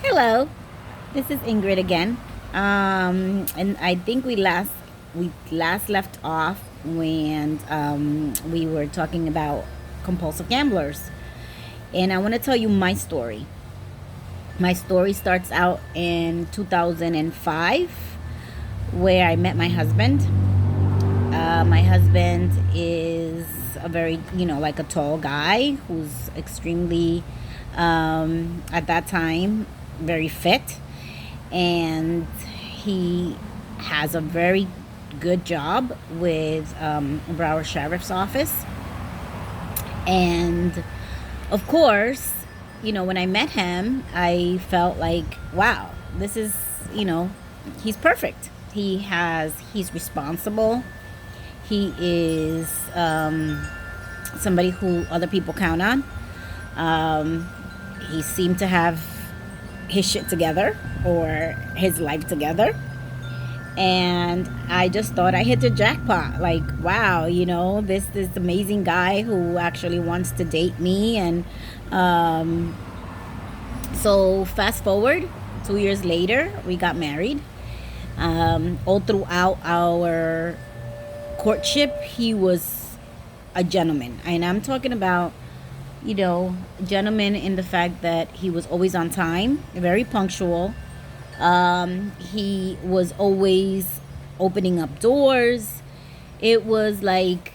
Hello, this is Ingrid again. And I think we last left off when we were talking about compulsive gamblers. And I want to tell you my story. My story starts out in 2005, where I met my husband. My husband is a very, like a tall guy who's extremely, at that time, very fit. And he has a very good job with Broward Sheriff's Office. And of course, when I met him, I felt like, wow, this is, he's perfect. He's responsible. He is somebody who other people count on. He seemed to have his shit together or his life together. And I just thought I hit the jackpot. Like, wow, this amazing guy who actually wants to date me. And so, fast forward 2 years later, we got married. All throughout our courtship, he was a gentleman. And I'm talking about, gentleman in the fact that he was always on time, very punctual. He was always opening up doors. It was like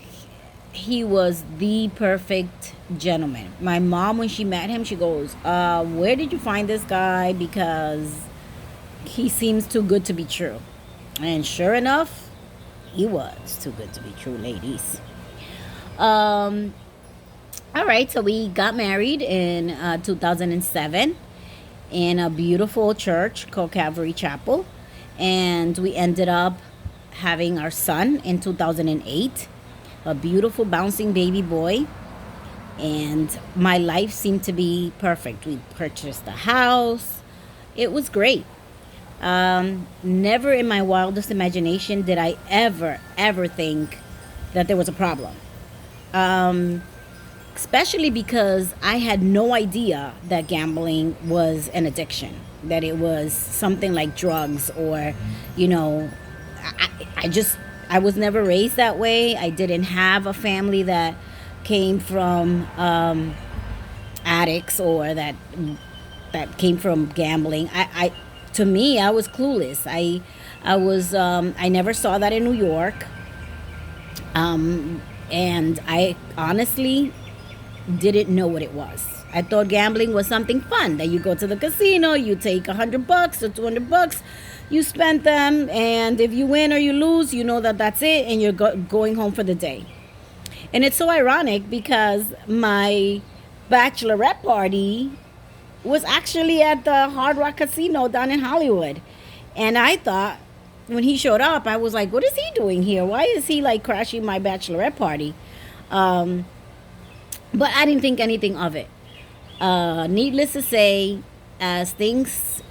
he was the perfect gentleman. My mom, when she met him, she goes, where did you find this guy? Because he seems too good to be true. And sure enough, he was too good to be true, ladies. Um, all right, so we got married in 2007 in a beautiful church called Calvary Chapel. And we ended up having our son in 2008, a beautiful bouncing baby boy. And my life seemed to be perfect. We purchased a house. It was great. Never in my wildest imagination did I ever think that there was a problem. Um, Especially because I had no idea that gambling was an addiction, that it was something like drugs, or, you know, I was never raised that way. I didn't have a family that came from addicts, or that came from gambling. To me, I was clueless. I never saw that in New York. And I honestly didn't know what it was. I thought gambling was something fun, that you go to the casino, you take $100 or $200, you spend them, and if you win or you lose, you know that that's it, and you're going home for the day. And it's so ironic because my bachelorette party was actually at the Hard Rock Casino down in Hollywood. And I thought, when he showed up, I was like, what is he doing here? Why is he like crashing my bachelorette party? Um, but I didn't think anything of it. Needless to say, as things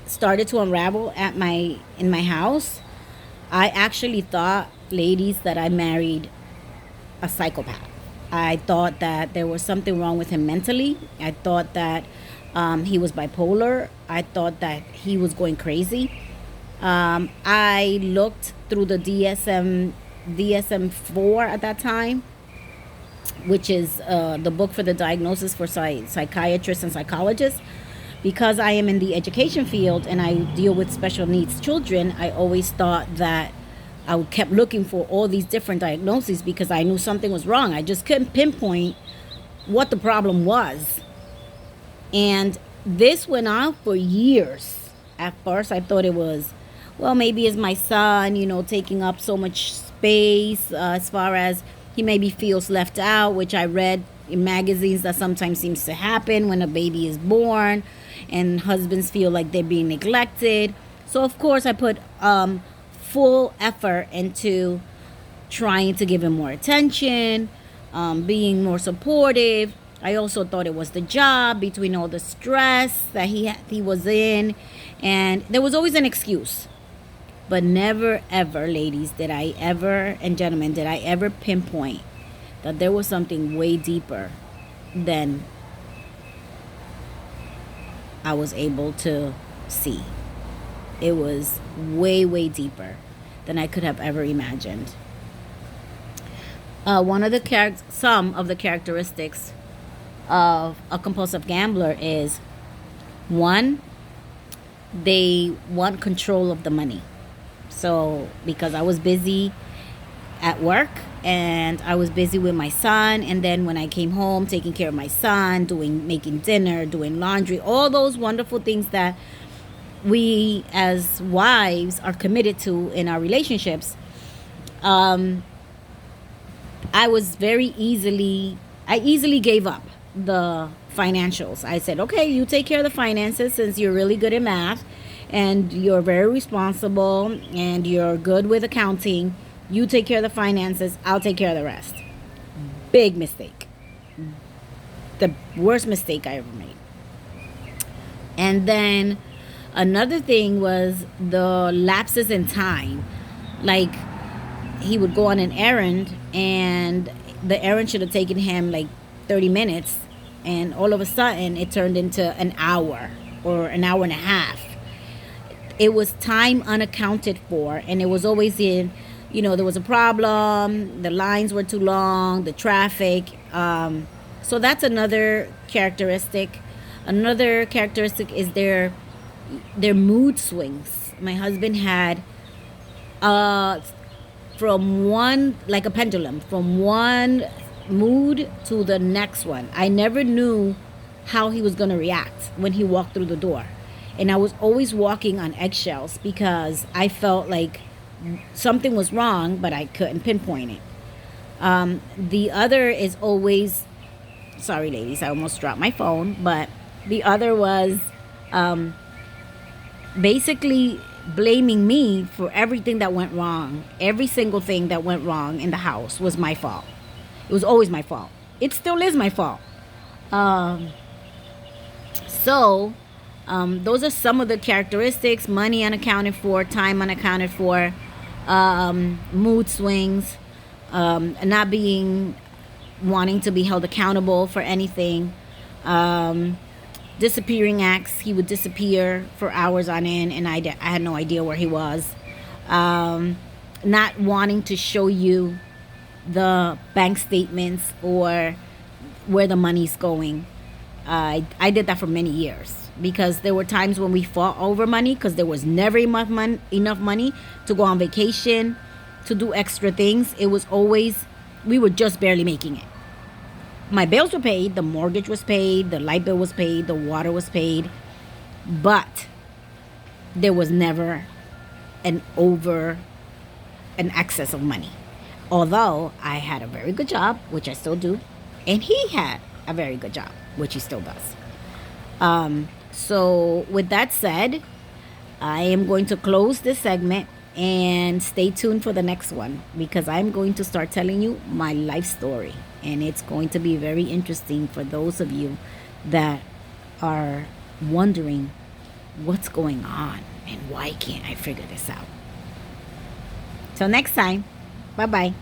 started to unravel in my house, I actually thought, ladies, that I married a psychopath. I thought that there was something wrong with him mentally. I thought that he was bipolar. I thought that he was going crazy. I looked through the DSM-4 at that time, which is the book for the diagnosis for psychiatrists and psychologists. Because I am in the education field and I deal with special needs children, I always thought that I kept looking for all these different diagnoses because I knew something was wrong. I just couldn't pinpoint what the problem was. And this went on for years. At first, I thought it was, well, maybe it's my son, taking up so much space, as far as he maybe feels left out, which I read in magazines that sometimes seems to happen when a baby is born and husbands feel like they're being neglected. So, of course, I put full effort into trying to give him more attention, being more supportive. I also thought it was the job, between all the stress that he was in, and there was always an excuse. But never ever, ladies, did I ever, and gentlemen, did I ever pinpoint that there was something way deeper than I was able to see. It was way, way deeper than I could have ever imagined. Some of the characteristics of a compulsive gambler is, one, they want control of the money. So because I was busy at work and I was busy with my son, and then when I came home taking care of my son, making dinner, doing laundry, all those wonderful things that we as wives are committed to in our relationships, um, I easily gave up the financials. I said, okay, you take care of the finances since you're really good at math and you're very responsible and you're good with accounting. You take care of the finances, I'll take care of the rest. Big mistake. The worst mistake I ever made. And then another thing was the lapses in time. Like, he would go on an errand and the errand should have taken him like 30 minutes, and all of a sudden it turned into an hour or an hour and a half. It was time unaccounted for, and it was always there was a problem, the lines were too long, the traffic. So that's another characteristic. Another characteristic is their mood swings. My husband had from one, like a pendulum, from one mood to the next one. I never knew how he was going to react when he walked through the door. And I was always walking on eggshells because I felt like something was wrong, but I couldn't pinpoint it. The other is always, sorry ladies, I almost dropped my phone, but the other was basically blaming me for everything that went wrong. Every single thing that went wrong in the house was my fault. It was always my fault. It still is my fault. So those are some of the characteristics: money unaccounted for, time unaccounted for, mood swings, not wanting to be held accountable for anything, disappearing acts. He would disappear for hours on end, and I had no idea where he was. Not wanting to show you the bank statements or where the money's going. I did that for many years because there were times when we fought over money because there was never enough money to go on vacation, to do extra things. It was always, we were just barely making it. My bills were paid, the mortgage was paid, the light bill was paid, the water was paid, but there was never an excess of money. Although I had a very good job, which I still do, and he had a very good job, which he still does. So with that said, I am going to close this segment and stay tuned for the next one, because I'm going to start telling you my life story, and it's going to be very interesting for those of you that are wondering what's going on and why can't I figure this out. Till next time, bye bye.